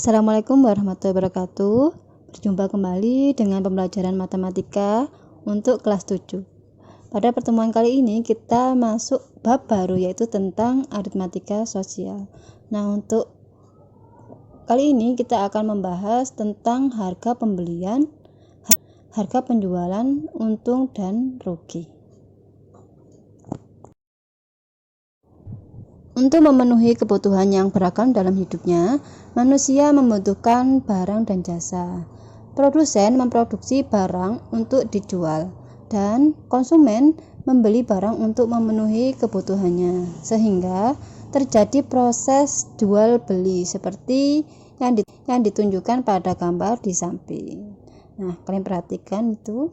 Assalamualaikum warahmatullahi wabarakatuh. Berjumpa kembali dengan pembelajaran matematika untuk kelas 7. Pada pertemuan kali ini kita masuk bab baru, yaitu tentang aritmatika sosial. Nah, untuk kali ini kita akan membahas tentang harga pembelian, harga penjualan, untung dan rugi. Untuk memenuhi kebutuhan yang beragam dalam hidupnya, manusia membutuhkan barang dan jasa. Produsen memproduksi barang untuk dijual, dan konsumen membeli barang untuk memenuhi kebutuhannya, sehingga terjadi proses jual beli seperti yang ditunjukkan pada gambar di samping. Nah, kalian perhatikan itu.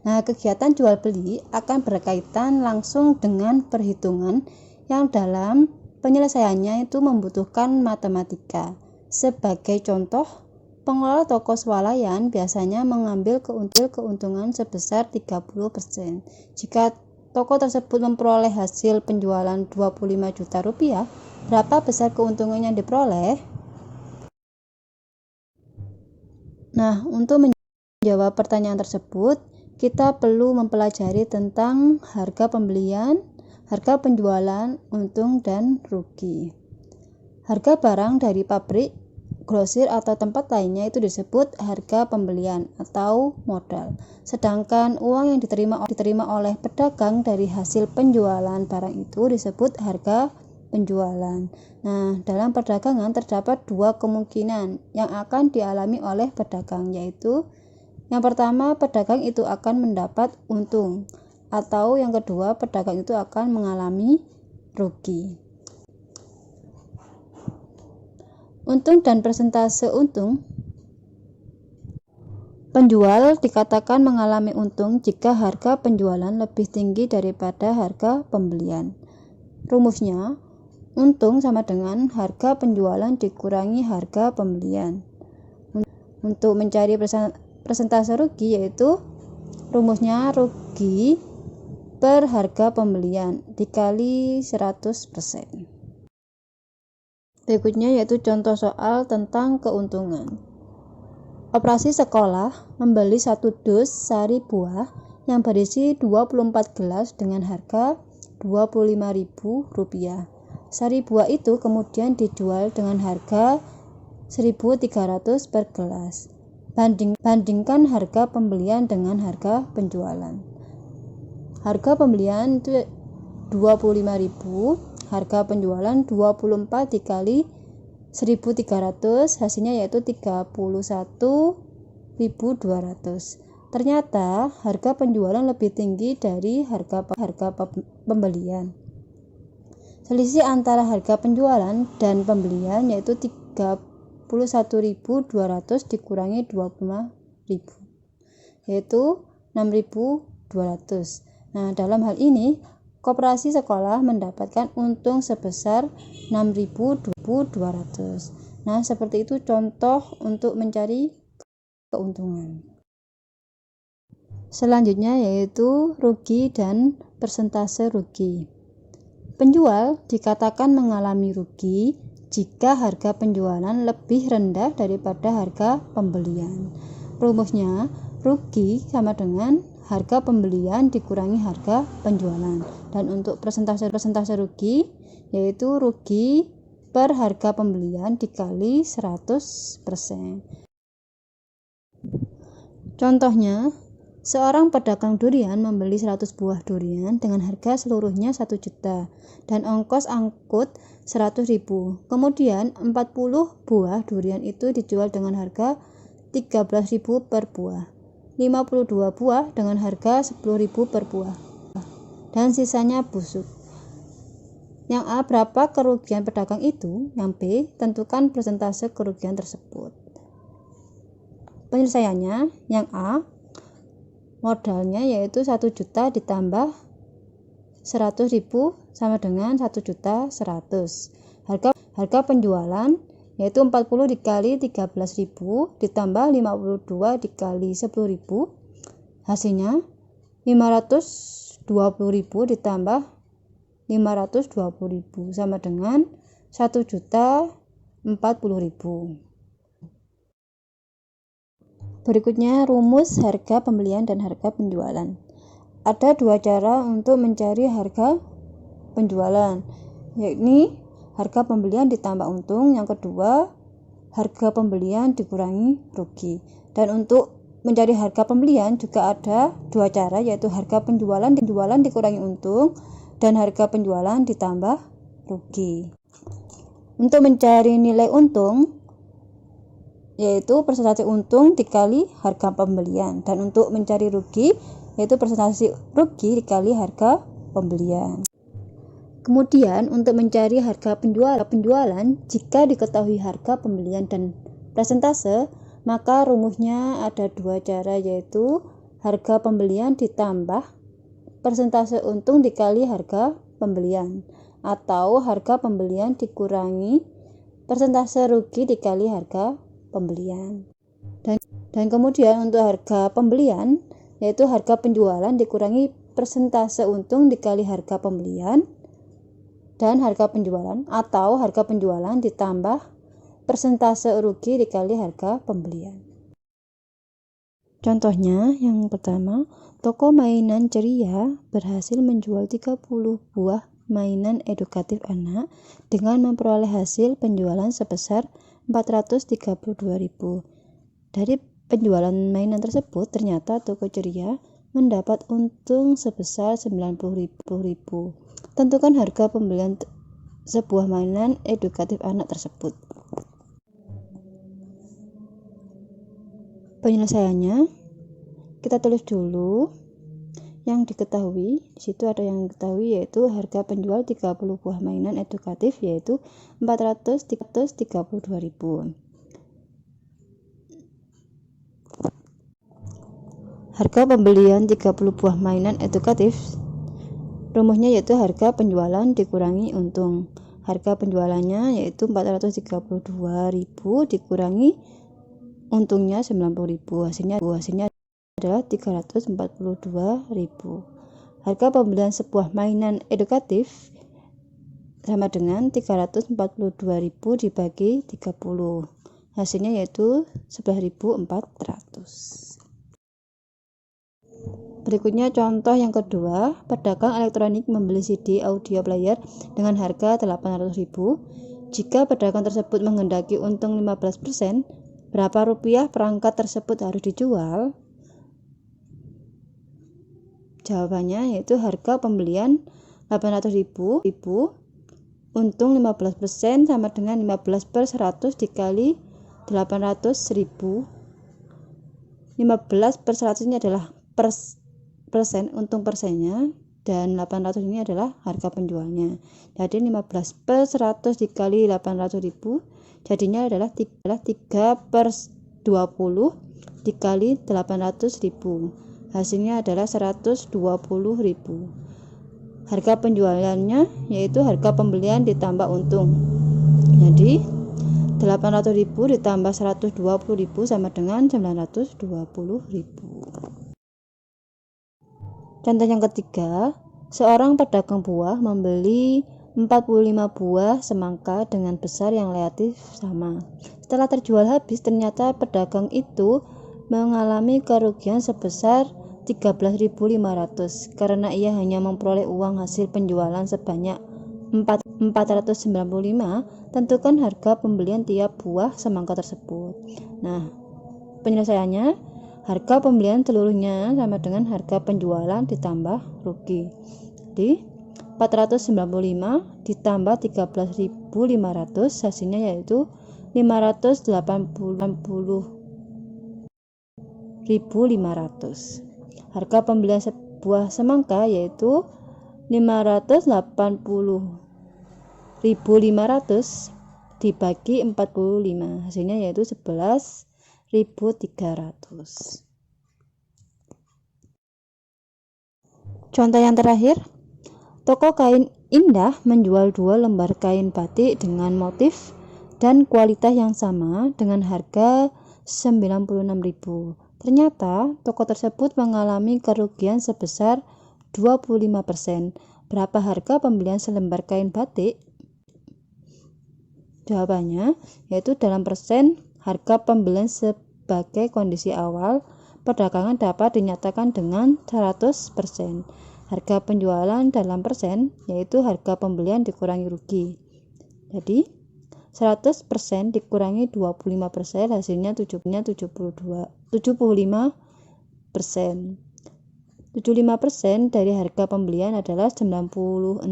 Nah, kegiatan jual beli akan berkaitan langsung dengan perhitungan yang dalam penyelesaiannya itu membutuhkan matematika. Sebagai contoh, pengelola toko swalayan biasanya mengambil keuntungan sebesar 30%. Jika toko tersebut memperoleh hasil penjualan 25 juta rupiah, berapa besar keuntungan yang diperoleh? Nah, untuk menjawab pertanyaan tersebut, kita perlu mempelajari tentang harga pembelian, harga penjualan, untung dan rugi. Harga barang dari pabrik, grosir atau tempat lainnya itu disebut harga pembelian atau modal. Sedangkan uang yang diterima oleh pedagang dari hasil penjualan barang itu disebut harga penjualan. Nah, dalam perdagangan terdapat dua kemungkinan yang akan dialami oleh pedagang, yaitu yang pertama, pedagang itu akan mendapat untung, atau yang kedua, pedagang itu akan mengalami rugi. Untung dan persentase untung. Penjual dikatakan mengalami untung jika harga penjualan lebih tinggi daripada harga pembelian. Rumusnya, untung sama dengan harga penjualan dikurangi harga pembelian. Untuk mencari persentase rugi, yaitu rumusnya rugi per harga pembelian dikali 100%. Berikutnya yaitu contoh soal tentang keuntungan. Operasi sekolah membeli 1 dus sari buah yang berisi 24 gelas dengan harga Rp25.000. Sari buah itu kemudian dijual dengan harga 1.300 per gelas. Bandingkan harga pembelian dengan harga penjualan. Harga pembelian itu 25.000, harga penjualan 24 dikali 1.300, hasilnya yaitu 31.200. Ternyata harga penjualan lebih tinggi dari harga pembelian. Selisih antara harga penjualan dan pembelian yaitu 31.200 dikurangi 25.000, yaitu 6.200. Nah, dalam hal ini koperasi sekolah mendapatkan untung sebesar 6.200. Nah, seperti itu contoh untuk mencari keuntungan. Selanjutnya yaitu rugi dan persentase rugi. Penjual dikatakan mengalami rugi jika harga penjualan lebih rendah daripada harga pembelian. Rumusnya, rugi sama dengan harga pembelian dikurangi harga penjualan. Dan untuk persentase rugi, yaitu rugi per harga pembelian dikali 100%. Contohnya, seorang pedagang durian membeli 100 buah durian dengan harga seluruhnya 1 juta dan ongkos angkut 100.000. Kemudian 40 buah durian itu dijual dengan harga 13.000 per buah, 52 buah dengan harga 10.000 per buah, dan sisanya busuk. Yang A, berapa kerugian pedagang itu? Yang B, tentukan persentase kerugian tersebut. Penyelesaiannya, yang A, modalnya yaitu 1 juta ditambah 100.000 sama dengan 1.100.000. Harga penjualan yaitu 40 dikali 13.000 ditambah 52 dikali 10.000, hasilnya 520.000 ditambah 520.000 sama dengan 1.500.000. 40.000. Berikutnya rumus harga pembelian dan harga penjualan. Ada dua cara untuk mencari harga penjualan, yakni harga pembelian ditambah untung, yang kedua harga pembelian dikurangi rugi. Dan untuk mencari harga pembelian juga ada dua cara, yaitu harga penjualan dikurangi untung dan harga penjualan ditambah rugi. Untuk mencari nilai untung yaitu persentase untung dikali harga pembelian, dan untuk mencari rugi yaitu persentase rugi dikali harga pembelian. Kemudian untuk mencari harga penjualan, jika diketahui harga pembelian dan persentase, maka rumusnya ada dua cara, yaitu harga pembelian ditambah persentase untung dikali harga pembelian, atau harga pembelian dikurangi persentase rugi dikali harga pembelian. Dan kemudian untuk harga pembelian yaitu harga penjualan dikurangi persentase untung dikali harga pembelian dan harga penjualan, atau harga penjualan ditambah persentase rugi dikali harga pembelian. Contohnya yang pertama, toko mainan ceria berhasil menjual 30 buah mainan edukatif anak dengan memperoleh hasil penjualan sebesar 432.000. Dari penjualan mainan tersebut, ternyata toko ceria mendapat untung sebesar 90.000. Tentukan harga pembelian sebuah mainan edukatif anak tersebut. Penyelesaiannya kita tulis dulu yang diketahui. Di situ ada yang diketahui, yaitu harga penjual 30 buah mainan edukatif yaitu 432.000. Harga pembelian 30 buah mainan edukatif, rumusnya yaitu harga penjualan dikurangi untung. Harga penjualannya yaitu 432.000 dikurangi untungnya 90.000. Hasilnya adalah 342.000. Harga pembelian sebuah mainan edukatif sama dengan 342.000 dibagi 30. Hasilnya yaitu 11.400. Berikutnya contoh yang kedua, pedagang elektronik membeli CD audio player dengan harga 800.000. Jika pedagang tersebut menghendaki untung 15%, berapa rupiah perangkat tersebut harus dijual? Jawabannya yaitu harga pembelian 800.000, untung 15% sama dengan 15/100 dikali 800.000. 15/100 ini adalah persen, untung persennya, dan 800 ini adalah harga penjualnya. Jadi 15/100 dikali 800.000 jadinya adalah 3/20 dikali 800.000. Hasilnya adalah 120.000. Harga penjualannya yaitu harga pembelian ditambah untung. Jadi 800.000 ditambah 120.000 sama dengan 920.000. Contoh yang ketiga, seorang pedagang buah membeli 45 buah semangka dengan besar yang relatif sama. Setelah terjual habis, ternyata pedagang itu mengalami kerugian sebesar 13.500 karena ia hanya memperoleh uang hasil penjualan sebanyak 495. Tentukan harga pembelian tiap buah semangka tersebut. Nah, penyelesaiannya, harga pembelian seluruhnya sama dengan harga penjualan ditambah rugi. Jadi 495 ditambah 13.500 hasilnya yaitu 580.500. Harga pembelian sebuah semangka yaitu 580.500 dibagi 45, hasilnya yaitu 11.300. Contoh yang terakhir, toko kain Indah menjual 2 lembar kain batik dengan motif dan kualitas yang sama dengan harga 96.000. Ternyata toko tersebut mengalami kerugian sebesar 25%. Berapa harga pembelian selembar kain batik? Jawabannya yaitu dalam persen harga pembelian sebagai kondisi awal perdagangan dapat dinyatakan dengan 100%. Harga penjualan dalam persen yaitu harga pembelian dikurangi rugi. Jadi 100% dikurangi 25% hasilnya 75%. 75% dari harga pembelian adalah 96.000.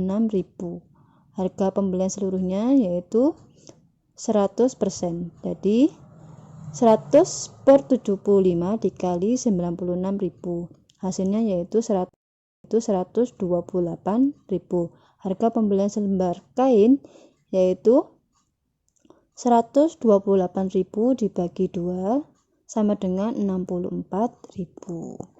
Harga pembelian seluruhnya yaitu 100%. Jadi 100 per 75 dikali 96.000. Hasilnya yaitu 128.000. Harga pembelian selembar kain yaitu 128.000 dibagi 2 sama dengan 64.000.